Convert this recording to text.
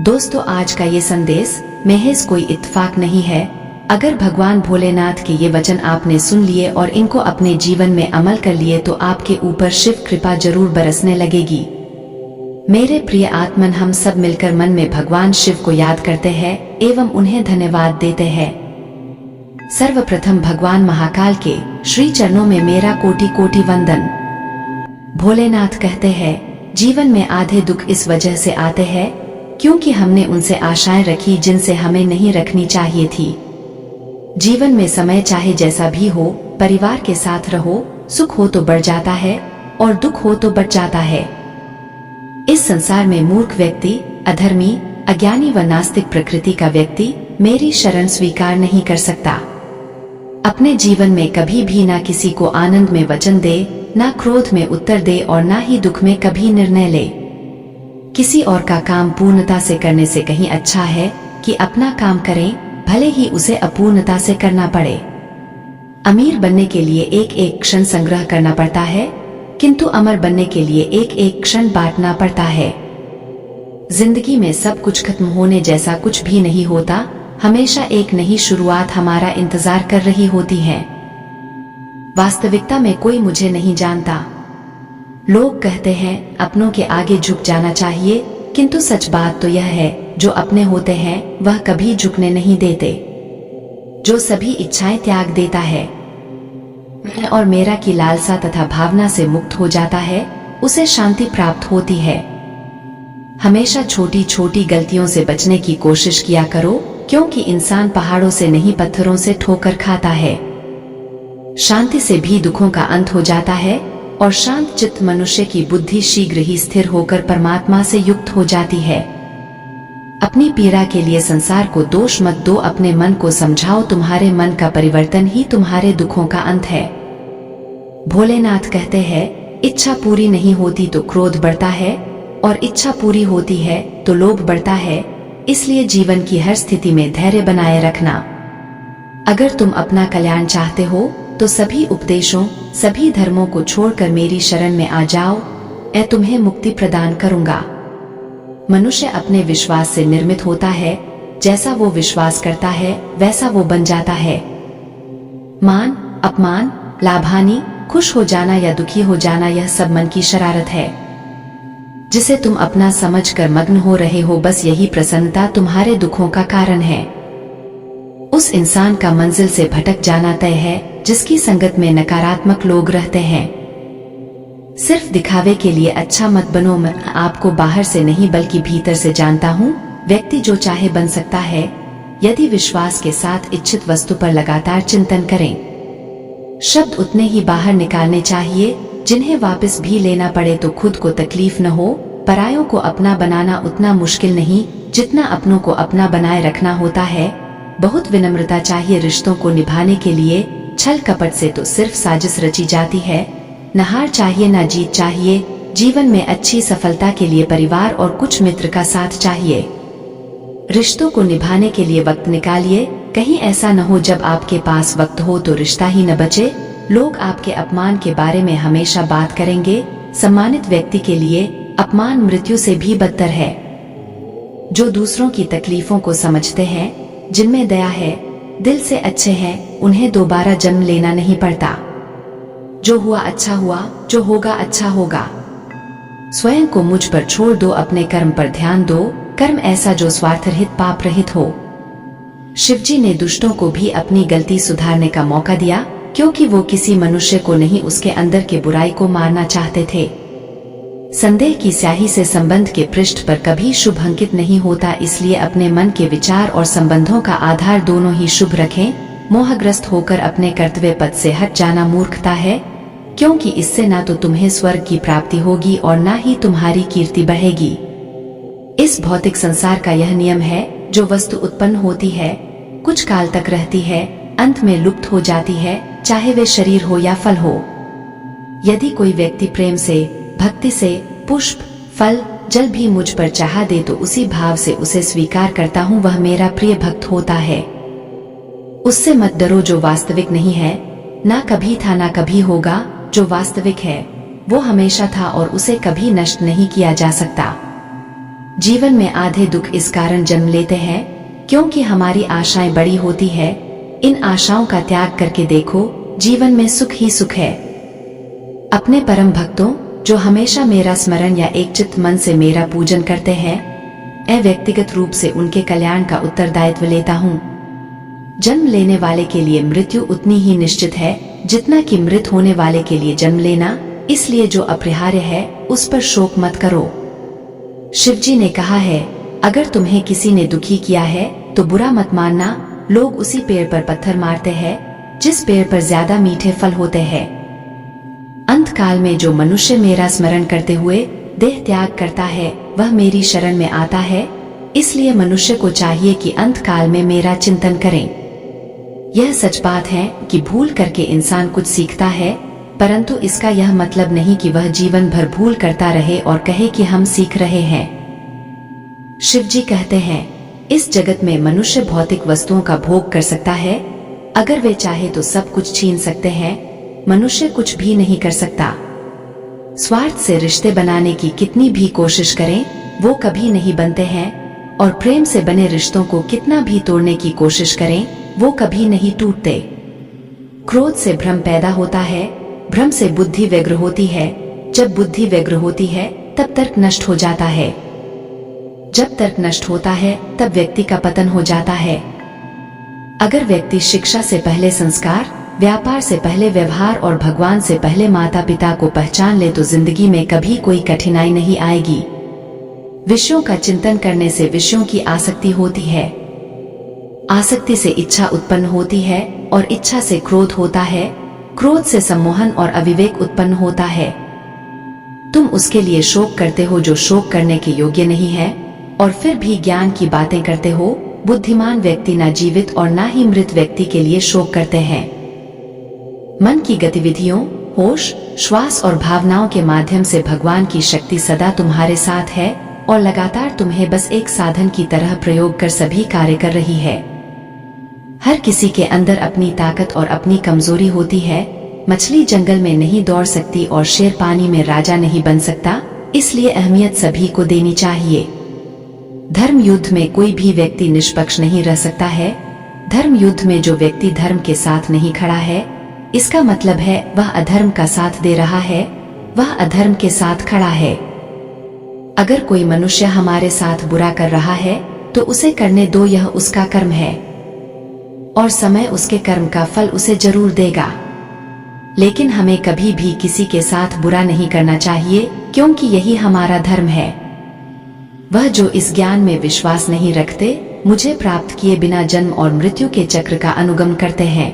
दोस्तों, आज का ये संदेश महज कोई इत्तेफाक नहीं है। अगर भगवान भोलेनाथ के ये वचन आपने सुन लिए और इनको अपने जीवन में अमल कर लिए तो आपके ऊपर शिव कृपा जरूर बरसने लगेगी। मेरे प्रिय आत्मन, हम सब मिलकर मन में भगवान शिव को याद करते हैं एवं उन्हें धन्यवाद देते हैं। सर्वप्रथम भगवान महाकाल के श्री चरणों में मेरा कोटि कोटि वंदन। भोलेनाथ कहते हैं, जीवन में आधे दुख इस वजह से आते हैं क्योंकि हमने उनसे आशाएं रखी जिनसे हमें नहीं रखनी चाहिए थी। जीवन में समय चाहे जैसा भी हो, परिवार के साथ रहो, सुख हो तो बढ़ जाता है और दुख हो तो बढ़ जाता है। इस संसार में मूर्ख व्यक्ति, अधर्मी, अज्ञानी व नास्तिक प्रकृति का व्यक्ति मेरी शरण स्वीकार नहीं कर सकता। अपने जीवन में कभी भी ना किसी को आनंद में वचन दे, ना क्रोध में उत्तर दे और ना ही दुख में कभी निर्णय ले। किसी और का काम पूर्णता से करने से कहीं अच्छा है कि अपना काम करें, भले ही उसे अपूर्णता से करना पड़े। अमीर बनने के लिए एक एक क्षण संग्रह करना पड़ता है, किंतु अमर बनने के लिए एक एक क्षण बांटना पड़ता है। जिंदगी में सब कुछ खत्म होने जैसा कुछ भी नहीं होता, हमेशा एक नई शुरुआत हमारा इंतजार कर रही होती है। वास्तविकता में कोई मुझे नहीं जानता। लोग कहते हैं अपनों के आगे झुक जाना चाहिए, किंतु सच बात तो यह है, जो अपने होते हैं वह कभी झुकने नहीं देते। जो सभी इच्छाएं त्याग देता है, मैं और मेरा की लालसा तथा भावना से मुक्त हो जाता है, उसे शांति प्राप्त होती है। हमेशा छोटी छोटी गलतियों से बचने की कोशिश किया करो, क्योंकि इंसान पहाड़ों से नहीं पत्थरों से ठोकर खाता है। शांति से भी दुखों का अंत हो जाता है और शांत चित्त मनुष्य की बुद्धि शीघ्र ही स्थिर होकर परमात्मा से युक्त हो जाती है। अपनी पीड़ा के लिए संसार को दोष मत दो, अपने मन को समझाओ, तुम्हारे मन का परिवर्तन ही तुम्हारे दुखों का अंत है। भोलेनाथ कहते हैं, इच्छा पूरी नहीं होती तो क्रोध बढ़ता है और इच्छा पूरी होती है तो लोभ बढ़ता है। इसलिए जीवन की हर स्थिति में धैर्य बनाए रखना। अगर तुम अपना कल्याण चाहते हो तो सभी उपदेशों, सभी धर्मों को छोड़कर मेरी शरण में आ जाओ, मैं तुम्हें मुक्ति प्रदान करूंगा। मनुष्य अपने विश्वास से निर्मित होता है, जैसा वो विश्वास करता है वैसा वो बन जाता है। मान, अपमान, लाभानी, खुश हो जाना या दुखी हो जाना, यह सब मन की शरारत है, जिसे तुम अपना समझकर मग्न हो रहे हो। बस यही प्रसन्नता तुम्हारे दुखों का कारण है। उस इंसान का मंजिल से भटक जाना तय है जिसकी संगत में नकारात्मक लोग रहते हैं। सिर्फ दिखावे के लिए अच्छा मत बनो। मैं आपको बाहर से नहीं बल्कि भीतर से जानता हूँ। व्यक्ति जो चाहे बन सकता है, यदि विश्वास के साथ इच्छित वस्तु पर लगातार चिंतन करें। शब्द उतने ही बाहर निकालने चाहिए जिन्हें वापस भी लेना पड़े तो खुद को तकलीफ न हो। परायों को अपना बनाना उतना मुश्किल नहीं जितना अपनों को अपना बनाए रखना होता है। बहुत विनम्रता चाहिए रिश्तों को निभाने के लिए। छल कपट से तो सिर्फ साजिश रची जाती है। न हार चाहिए न जीत चाहिए। जीवन में अच्छी सफलता के लिए परिवार और कुछ मित्र का साथ चाहिए। रिश्तों को निभाने के लिए वक्त निकालिए। कहीं ऐसा न हो जब आपके पास वक्त हो तो रिश्ता ही न बचे। लोग आपके अपमान के बारे में हमेशा बात करेंगे। सम्मानित व्यक्ति के लिए अपमान मृत्यु से भी बदतर है। जो दूसरों की तकलीफों को समझते हैं, जिनमें दया है, दिल से अच्छे हैं, उन्हें दोबारा जन्म लेना नहीं पड़ता। जो हुआ अच्छा हुआ, जो होगा अच्छा होगा। स्वयं को मुझ पर छोड़ दो, अपने कर्म पर ध्यान दो। कर्म ऐसा जो स्वार्थ रहित, पाप रहित हो। शिवजी ने दुष्टों को भी अपनी गलती सुधारने का मौका दिया, क्योंकि वो किसी मनुष्य को नहीं, उसके अंदर के बुराई को मारना चाहते थे। संदेह की स्याही से संबंध के पृष्ठ पर कभी शुभ अंकित नहीं होता, इसलिए अपने मन के विचार और संबंधों का आधार दोनों ही शुभ रखें। मोहग्रस्त होकर अपने कर्तव्य पथ से हट जाना मूर्खता है, क्योंकि इससे ना तो तुम्हें स्वर्ग की प्राप्ति होगी और ना ही तुम्हारी कीर्ति बढ़ेगी। इस भौतिक संसार का यह नियम है, जो वस्तु उत्पन्न होती है, कुछ काल तक रहती है, अंत में लुप्त हो जाती है, चाहे वे शरीर हो या फल हो। यदि कोई व्यक्ति प्रेम से, भक्ति से पुष्प, फल, जल भी मुझ पर चाहा दे तो उसी भाव से उसे स्वीकार करता हूँ, वह मेरा प्रिय भक्त होता है। उससे मत डरो जो वास्तविक नहीं है, ना कभी था ना कभी होगा। जो वास्तविक है वो हमेशा था और उसे कभी नष्ट नहीं किया जा सकता। जीवन में आधे दुख इस कारण जन्म लेते हैं क्योंकि हमारी आशाएं बड़ी होती है। इन आशाओं का त्याग करके देखो, जीवन में सुख ही सुख है। अपने परम भक्तों जो हमेशा मेरा स्मरण या एकचित्त मन से मेरा पूजन करते हैं, मैं व्यक्तिगत रूप से उनके कल्याण का उत्तरदायित्व लेता हूँ। जन्म लेने वाले के लिए मृत्यु उतनी ही निश्चित है जितना कि मृत होने वाले के लिए जन्म लेना, इसलिए जो अपरिहार्य है उस पर शोक मत करो। शिवजी ने कहा है, अगर तुम्हें किसी ने दुखी किया है तो बुरा मत मानना। लोग उसी पेड़ पर पत्थर मारते हैं जिस पेड़ पर ज्यादा मीठे फल होते हैं। अंत काल में जो मनुष्य मेरा स्मरण करते हुए देह त्याग करता है वह मेरी शरण में आता है। इसलिए मनुष्य को चाहिए कि अंत काल में मेरा चिंतन करें। यह सच बात है कि भूल करके इंसान कुछ सीखता है, परंतु इसका यह मतलब नहीं कि वह जीवन भर भूल करता रहे और कहे कि हम सीख रहे हैं। शिवजी कहते हैं, इस जगत में मनुष्य भौतिक वस्तुओं का भोग कर सकता है। अगर वे चाहे तो सब कुछ छीन सकते हैं, मनुष्य कुछ भी नहीं कर सकता। स्वार्थ से रिश्ते बनाने की कितनी भी कोशिश करें वो कभी नहीं बनते हैं, और प्रेम से बने रिश्तों को कितना भी तोड़ने की कोशिश करें वो कभी नहीं टूटते। क्रोध से भ्रम पैदा होता है, भ्रम से बुद्धि व्यग्र होती है, जब बुद्धि व्यग्र होती है तब तर्क नष्ट हो जाता है, जब तर्क नष्ट होता है तब व्यक्ति का पतन हो जाता है। अगर व्यक्ति शिक्षा से पहले संस्कार, व्यापार से पहले व्यवहार और भगवान से पहले माता पिता को पहचान ले तो जिंदगी में कभी कोई कठिनाई नहीं आएगी। विषयों का चिंतन करने से विषयों की आसक्ति होती है, आसक्ति से इच्छा उत्पन्न होती है और इच्छा से क्रोध होता है, क्रोध से सम्मोहन और अविवेक उत्पन्न होता है। तुम उसके लिए शोक करते हो जो शोक करने के योग्य नहीं है, और फिर भी ज्ञान की बातें करते हो। बुद्धिमान व्यक्ति न जीवित और न ही मृत व्यक्ति के लिए शोक करते हैं। मन की गतिविधियों, होश, श्वास और भावनाओं के माध्यम से भगवान की शक्ति सदा तुम्हारे साथ है और लगातार तुम्हें बस एक साधन की तरह प्रयोग कर सभी कार्य कर रही है। हर किसी के अंदर अपनी ताकत और अपनी कमजोरी होती है। मछली जंगल में नहीं दौड़ सकती और शेर पानी में राजा नहीं बन सकता, इसलिए अहमियत सभी को देनी चाहिए। धर्म युद्ध में कोई भी व्यक्ति निष्पक्ष नहीं रह सकता है। धर्म युद्ध में जो व्यक्ति धर्म के साथ नहीं खड़ा है, इसका मतलब है वह अधर्म का साथ दे रहा है, वह अधर्म के साथ खड़ा है। अगर कोई मनुष्य हमारे साथ बुरा कर रहा है तो उसे करने दो, यह उसका कर्म है और समय उसके कर्म का फल उसे जरूर देगा। लेकिन हमें कभी भी किसी के साथ बुरा नहीं करना चाहिए, क्योंकि यही हमारा धर्म है। वह जो इस ज्ञान में विश्वास नहीं रखते, मुझे प्राप्त किए बिना जन्म और मृत्यु के चक्र का अनुगमन करते हैं।